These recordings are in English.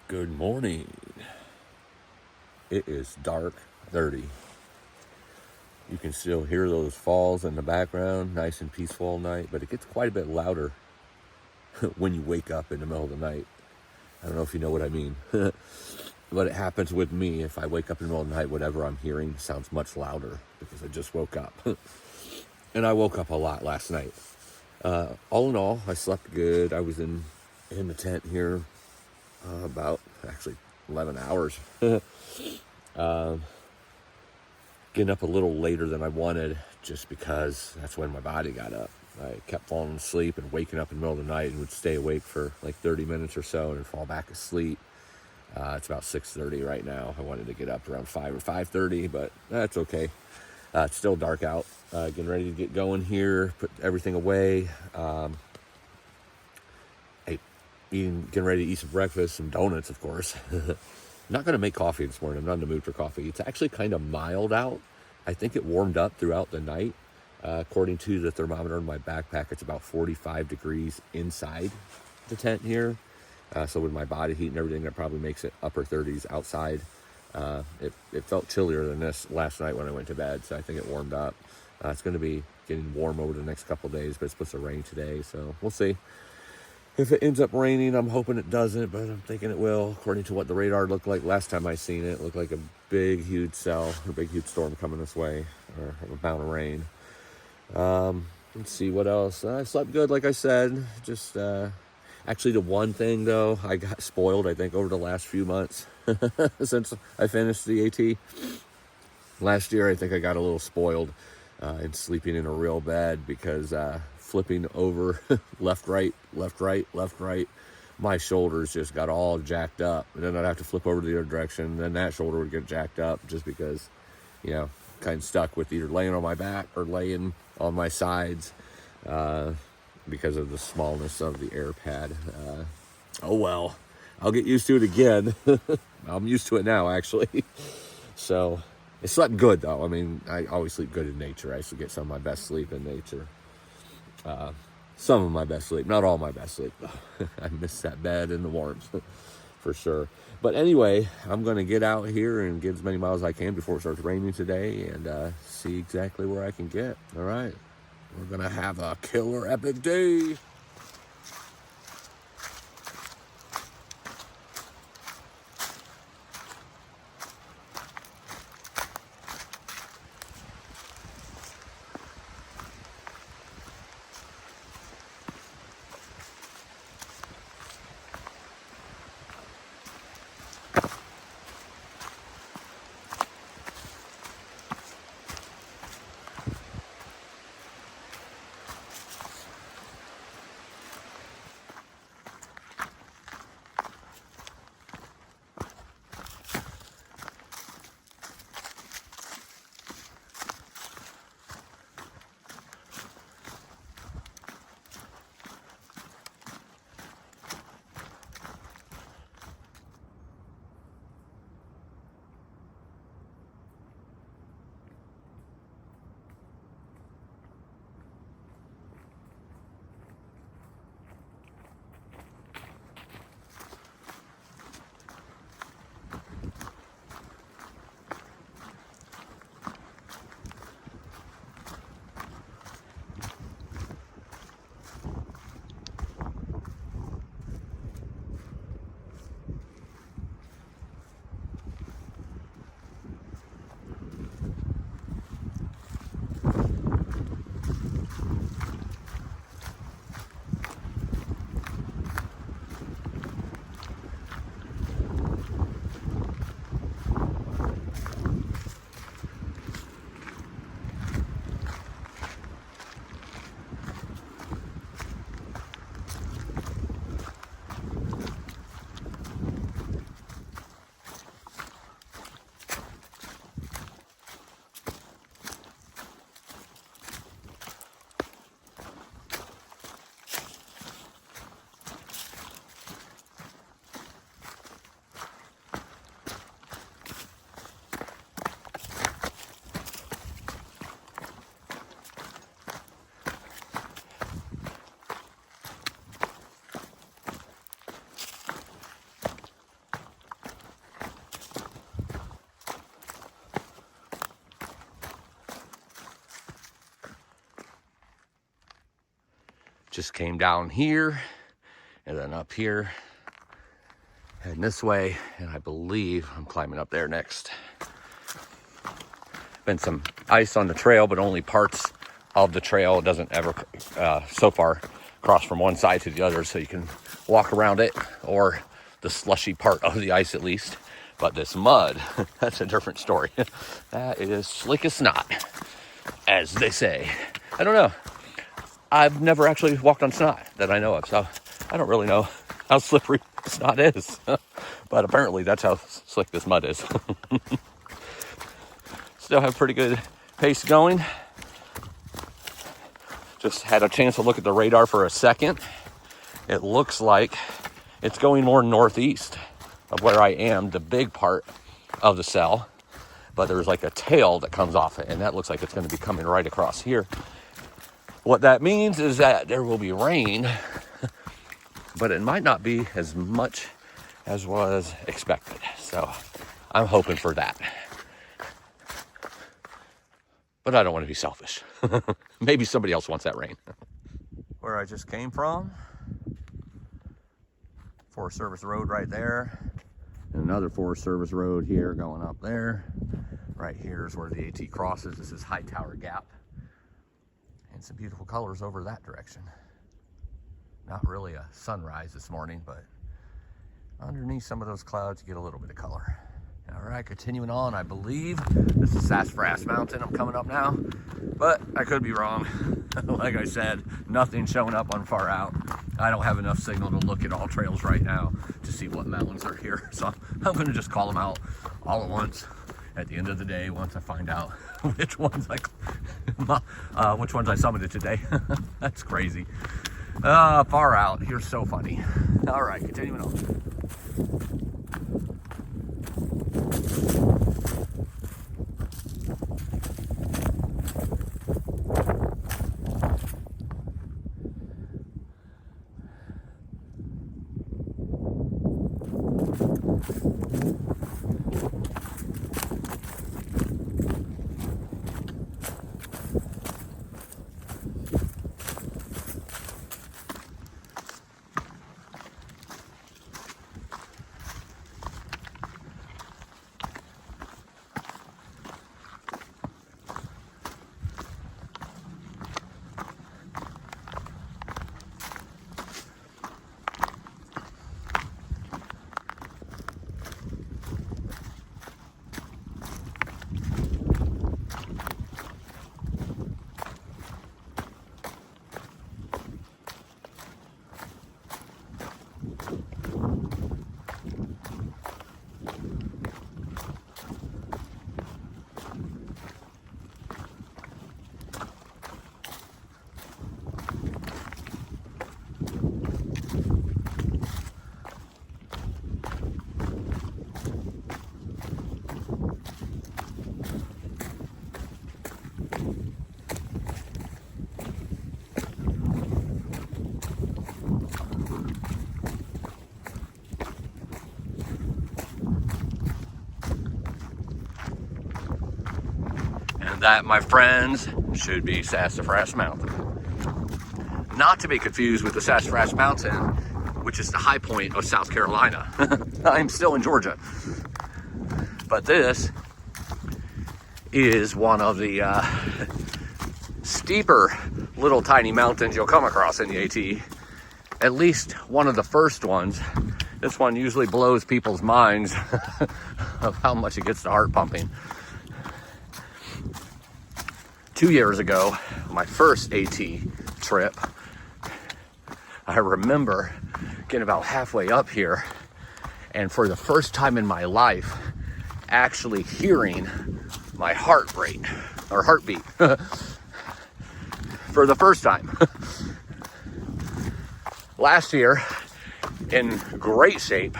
Good morning. It is dark 30. You can still hear those falls in the background, nice and peaceful all night, but it gets quite a bit louder when you wake up in the middle of the night. I don't know if you know what I mean, but it happens with me. If I wake up in the middle of the night, whatever I'm hearing sounds much louder because I just woke up. And I woke up a lot last night. All in all, I slept good. I was in the tent here about actually 11 hours. Getting up a little later than I wanted just because that's when my body got up. I kept falling asleep and waking up in the middle of the night and would stay awake for like 30 minutes or so and fall back asleep. It's about 6:30 right now. I wanted to get up around 5 or 5:30, but that's okay. It's still dark out. Getting ready to get going here, put everything away. Getting ready to eat some breakfast, some donuts, of course. Not going to make coffee this morning. I'm not in the mood for coffee. It's actually kind of mild out. I think it warmed up throughout the night. According to the thermometer in my backpack, it's about 45 degrees inside the tent here. So with my body heat and everything, that probably makes it upper 30s outside. It felt chillier than this last night when I went to bed, so I think it warmed up. It's going to be getting warm over the next couple of days, but it's supposed to rain today, so we'll see. If it ends up raining, I'm hoping it doesn't, but I'm thinking it will. According to what the radar looked like last time I seen it, it looked like a big, huge storm coming this way, or a mountain of rain. Let's see what else. I slept good, like I said. Just actually, the one thing though, I got spoiled. I think over the last few months since I finished the AT. Last year, I think I got a little spoiled in sleeping in a real bed because flipping over left, right, my shoulders just got all jacked up. And then I'd have to flip over to the other direction. And then that shoulder would get jacked up just because, kind of stuck with either laying on my back or laying on my sides because of the smallness of the air pad. Oh, well, I'll get used to it again. I'm used to it now, actually. So I slept good, though. I mean, I always sleep good in nature. I used to get some of my best sleep in nature. Some of my best sleep, not all my best sleep. I miss that bed and the warmth for sure. But anyway, I'm going to get out here and get as many miles as I can before it starts raining today and see exactly where I can get. All right. We're going to have a killer epic day. just came down here and then up here, heading this way, and I believe I'm climbing up there next. Been some ice on the trail, but only parts of the trail. It doesn't ever, so far, cross from one side to the other, so you can walk around it, or the slushy part of the ice at least. But this mud, that's a different story. That is slick as snot, as they say. I don't know. I've never actually walked on snot that I know of, so I don't really know how slippery snot is. But apparently that's how slick this mud is. Still have pretty good pace going. Just had a chance to look at the radar for a second. It looks like it's going more northeast of where I am, the big part of the cell. But there's like a tail that comes off it, and that looks like it's going to be coming right across here. What that means is that there will be rain, but it might not be as much as was expected. So I'm hoping for that. But I don't want to be selfish. Maybe somebody else wants that rain. Where I just came from, Forest Service Road right there. And another Forest Service Road here going up there. Right here is where the AT crosses. This is Hightower Gap. And some beautiful colors over that direction. Not really a sunrise this morning, but underneath some of those clouds you get a little bit of color. All right, continuing on, I believe this is SASSAFRAS Mountain I'm coming up now, but I could be wrong. Like I said, nothing showing up on far out. I don't have enough signal to look at all trails right now to see what mountains are here. So I'm gonna just call them out all at once at the end of the day once I find out which ones I summited today. That's crazy. Far out, you're so funny. All right, continuing on. That, my friends, should be SASSAFRAS Mountain. Not to be confused with the SASSAFRAS Mountain, which is the high point of South Carolina. I'm still in Georgia. But this is one of the steeper little tiny mountains you'll come across in the AT. At least one of the first ones. This one usually blows people's minds of how much it gets the heart pumping. 2 years ago, my first AT trip, I remember getting about halfway up here, and for the first time in my life, actually hearing my heart rate, or heartbeat, for the first time. Last year, in great shape,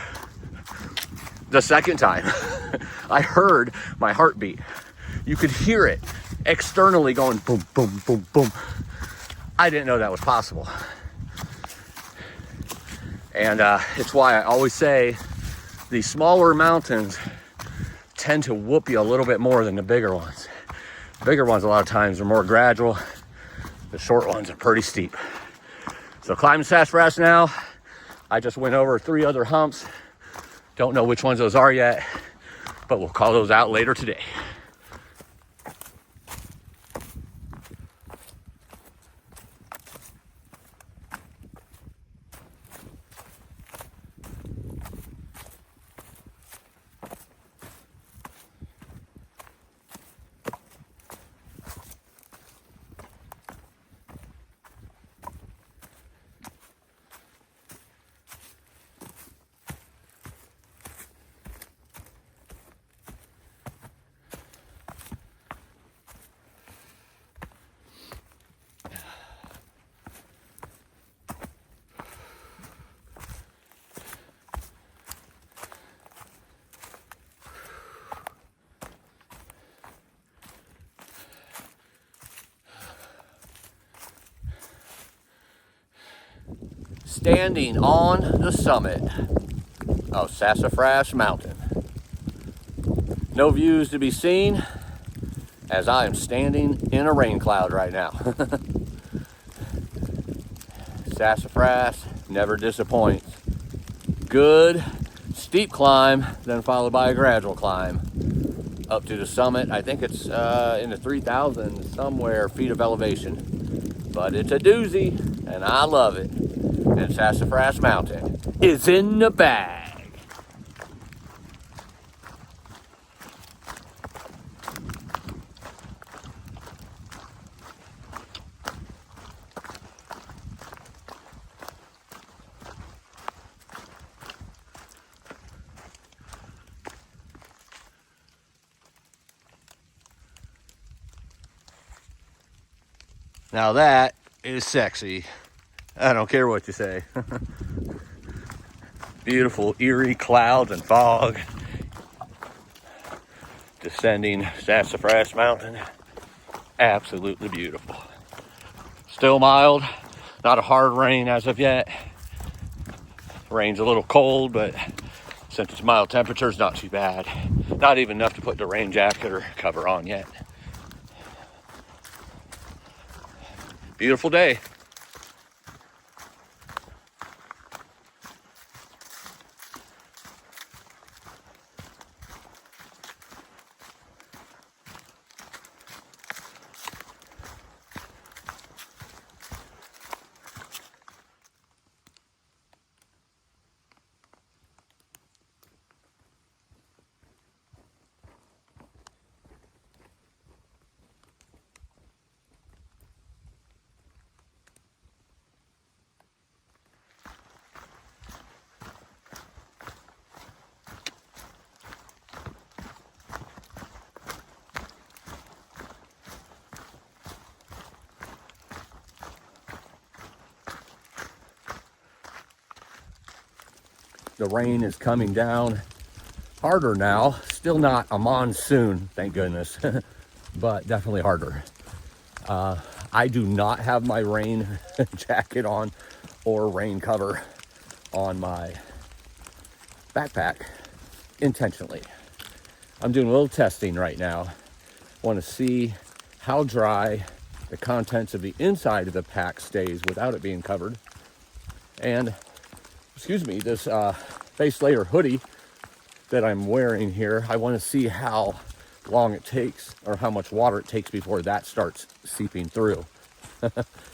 the second time, I heard my heartbeat. You could hear it externally going boom, boom, boom, boom. I didn't know that was possible. And it's why I always say the smaller mountains tend to whoop you a little bit more than the bigger ones. The bigger ones a lot of times are more gradual. The short ones are pretty steep. So climbing SASSAFRAS now. I just went over 3 other humps. Don't know which ones those are yet, but we'll call those out later today. Standing on the summit of SASSAFRAS Mountain. No views to be seen as I am standing in a rain cloud right now. SASSAFRAS never disappoints. Good steep climb, then followed by a gradual climb up to the summit. I think it's in the 3,000 somewhere feet of elevation, but it's a doozy and I love it. And SASSAFRAS Mountain is in the bag. Now that is sexy. I don't care what you say. Beautiful, eerie clouds and fog. Descending SASSAFRAS Mountain. Absolutely beautiful. Still mild. Not a hard rain as of yet. Rain's a little cold, but since it's mild temperatures, not too bad. Not even enough to put the rain jacket or cover on yet. Beautiful day. The rain is coming down harder now. Still not a monsoon, thank goodness, but definitely harder. I do not have my rain jacket on or rain cover on my backpack intentionally. I'm doing a little testing right now. Want to see how dry the contents of the inside of the pack stays without it being covered. And this base layer hoodie that I'm wearing here, I want to see how long it takes or how much water it takes before that starts seeping through.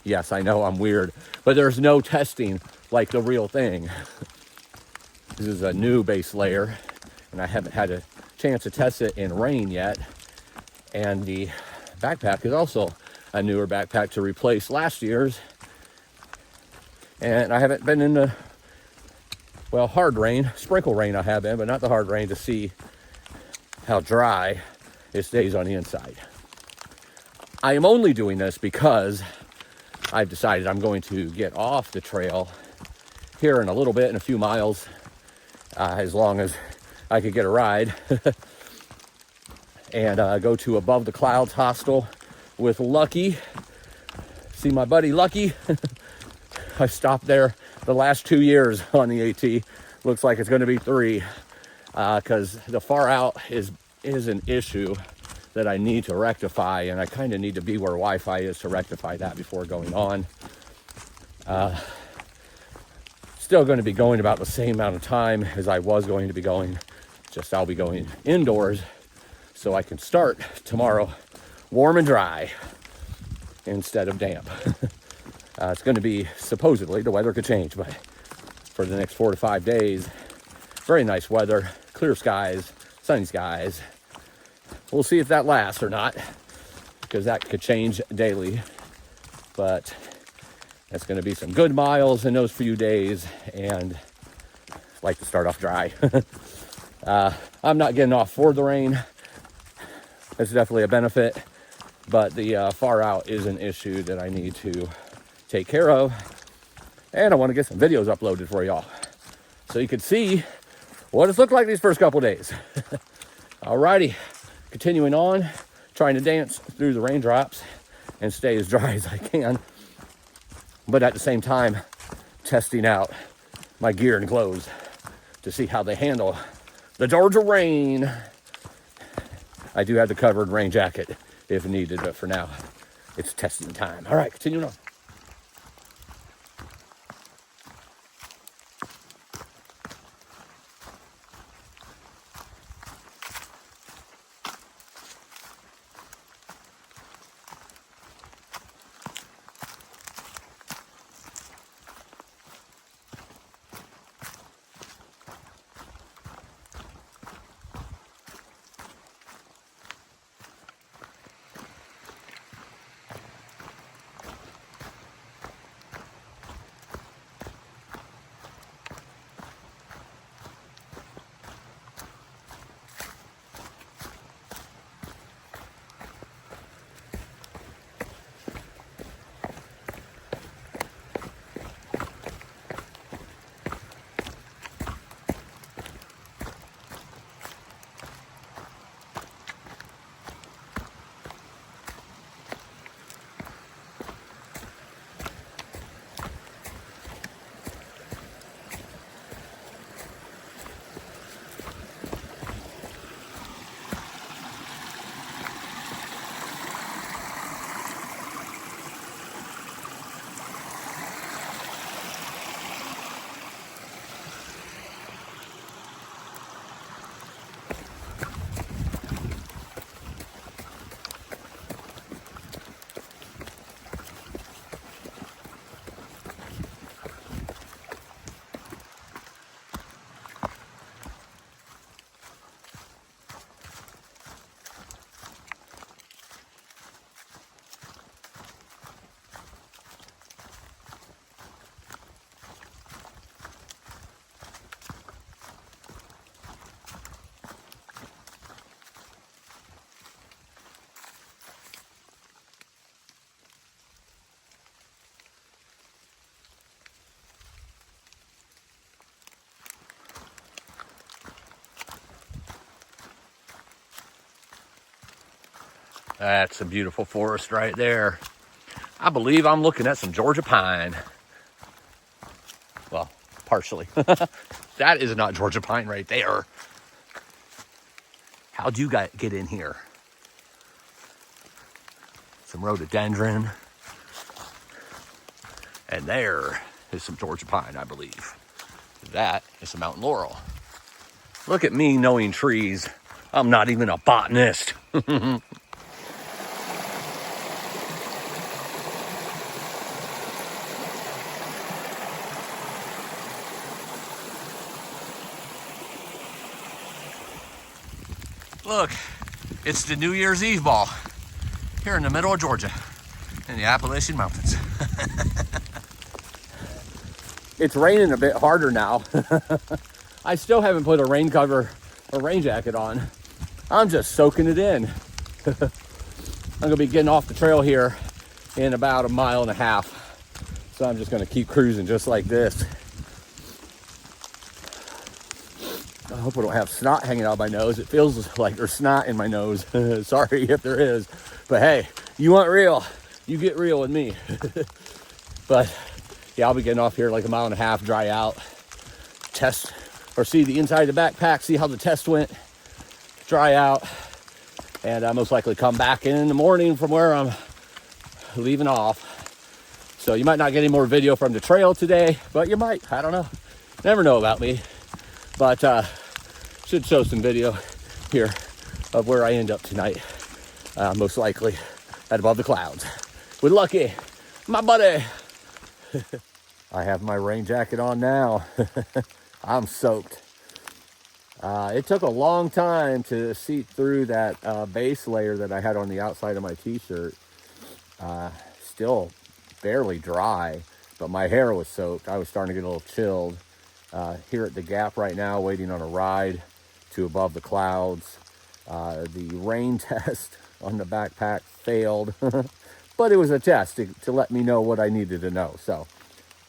Yes, I know I'm weird, but there's no testing like the real thing. This is a new base layer and I haven't had a chance to test it in rain yet. And the backpack is also a newer backpack to replace last year's. And I haven't been in the hard rain, sprinkle rain I have been, but not the hard rain to see how dry it stays on the inside. I am only doing this because I've decided I'm going to get off the trail here in a little bit, in a few miles, as long as I could get a ride, and go to Above the Clouds Hostel with Lucky. See my buddy Lucky. I stopped there the last 2 years on the AT. Looks like it's going to be 3, because the far out is an issue that I need to rectify, and I kind of need to be where Wi-Fi is to rectify that before going on. still going to be going about the same amount of time as I was going to be going. Just I'll be going indoors so I can start tomorrow warm and dry instead of damp. It's going to be, supposedly, the weather could change, but for the next 4 to 5 days, very nice weather, clear skies, sunny skies. We'll see if that lasts or not, because that could change daily. But that's going to be some good miles in those few days, and I like to start off dry. I'm not getting off for the rain. That's definitely a benefit, but the far out is an issue that I need to take care of, and I want to get some videos uploaded for y'all so you can see what it's looked like these first couple days. Alrighty, continuing on, trying to dance through the raindrops and stay as dry as I can, but at the same time testing out my gear and clothes to see how they handle the Georgia rain. I do have the covered rain jacket if needed, but for now it's testing time. All right, continuing on. That's a beautiful forest right there. I believe I'm looking at some Georgia pine. Well, partially. That is not Georgia pine right there. How'd you get in here? Some rhododendron. And there is some Georgia pine, I believe. That is some mountain laurel. Look at me knowing trees. I'm not even a botanist. Look, it's the New Year's Eve ball here in the middle of Georgia in the Appalachian Mountains. It's raining a bit harder now. I still haven't put a rain cover or rain jacket on. I'm just soaking it in. I'm gonna be getting off the trail here in about 1.5 miles. So I'm just gonna keep cruising just like this. I hope I don't have snot hanging out my nose. It feels like there's snot in my nose. Sorry if there is. But hey, you want real, you get real with me. But yeah, I'll be getting off here like 1.5 miles, dry out, test or see the inside of the backpack, see how the test went, dry out, and I most likely come back in the morning from where I'm leaving off. So you might not get any more video from the trail today, but you might, I don't know. never know about me, but should show some video here of where I end up tonight. Most likely at above the clouds with Lucky, my buddy. I have my rain jacket on now. I'm soaked. It took a long time to seep through that base layer that I had on the outside of my t-shirt. Still barely dry, but my hair was soaked. I was starting to get a little chilled. Here at the Gap right now, waiting on a ride to above the clouds. The rain test on the backpack failed, but it was a test to let me know what I needed to know. So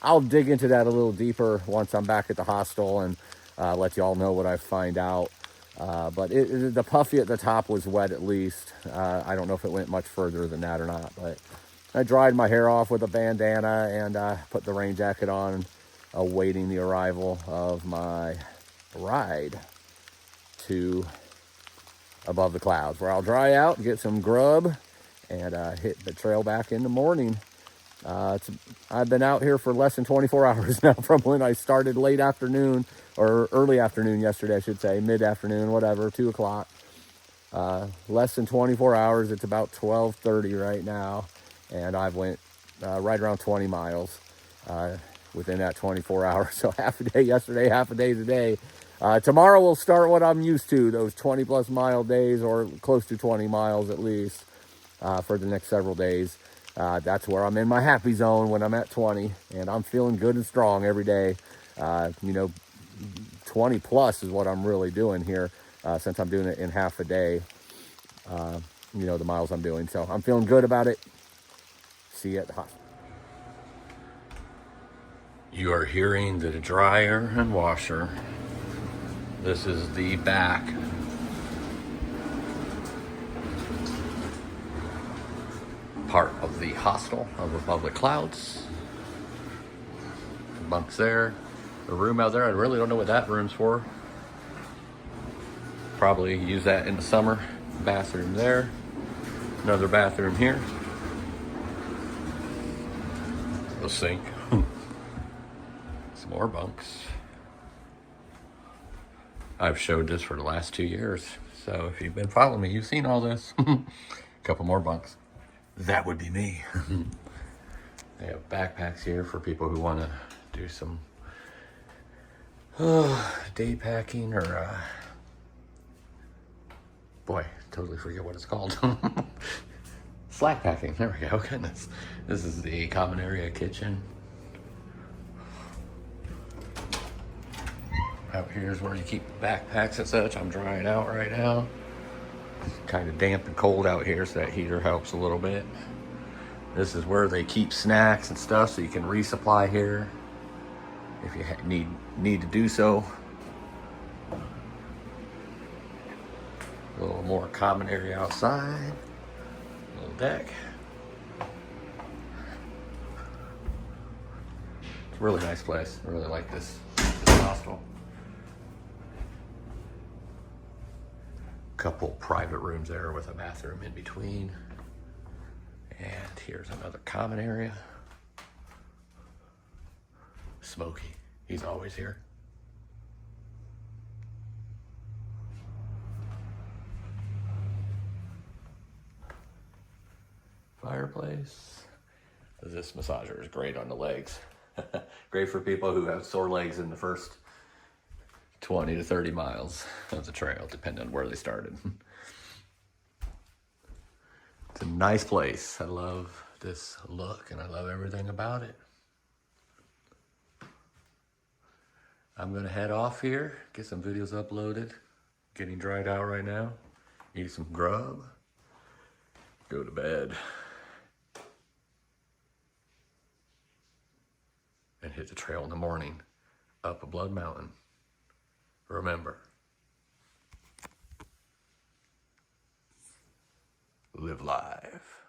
I'll dig into that a little deeper once I'm back at the hostel and let you all know what I find out. But the puffy at the top was wet at least. I don't know if it went much further than that or not, but I dried my hair off with a bandana and put the rain jacket on, awaiting the arrival of my ride to above the clouds, where I'll dry out, get some grub, and hit the trail back in the morning. I've been out here for less than 24 hours now from when I started late afternoon, or early afternoon yesterday, I should say, mid-afternoon, whatever, 2 o'clock. Less than 24 hours. It's about 12:30 right now, and I've went right around 20 miles within that 24 hours. So half a day yesterday, half a day today. Tomorrow we'll start what I'm used to, those 20 plus mile days, or close to 20 miles at least, for the next several days. That's where I'm in my happy zone when I'm at 20, and I'm feeling good and strong every day. 20 plus is what I'm really doing here, since I'm doing it in half a day, the miles I'm doing. So I'm feeling good about it. See you at the hospital. You are hearing the dryer and washer. This is the back part of the hostel of above the clouds. The bunks there. The room out there, I really don't know what that room's for. Probably use that in the summer. Bathroom there. Another bathroom here. The sink. Some more bunks. I've showed this for the last 2 years, so if you've been following me, you've seen all this. A couple more bunks. That would be me. They have backpacks here for people who want to do some day packing, or boy, totally forget what it's called. Slack packing. There we go. Goodness. This is the common area kitchen. Out here is where you keep backpacks and such. I'm drying out right now. It's kind of damp and cold out here, so that heater helps a little bit. This is where they keep snacks and stuff, so you can resupply here if you need to do so. A little more common area outside. Little deck. It's a really nice place. I really like this hostel. Couple private rooms there with a bathroom in between. And here's another common area. Smokey, he's always here. Fireplace. This massager is great on the legs. Great for people who have sore legs in the first 20 to 30 miles of the trail, depending on where they started. It's a nice place. I love this look, and I love everything about it. I'm gonna head off here, get some videos uploaded, getting dried out right now, eat some grub, go to bed, and hit the trail in the morning up a Blood Mountain. Remember, live life.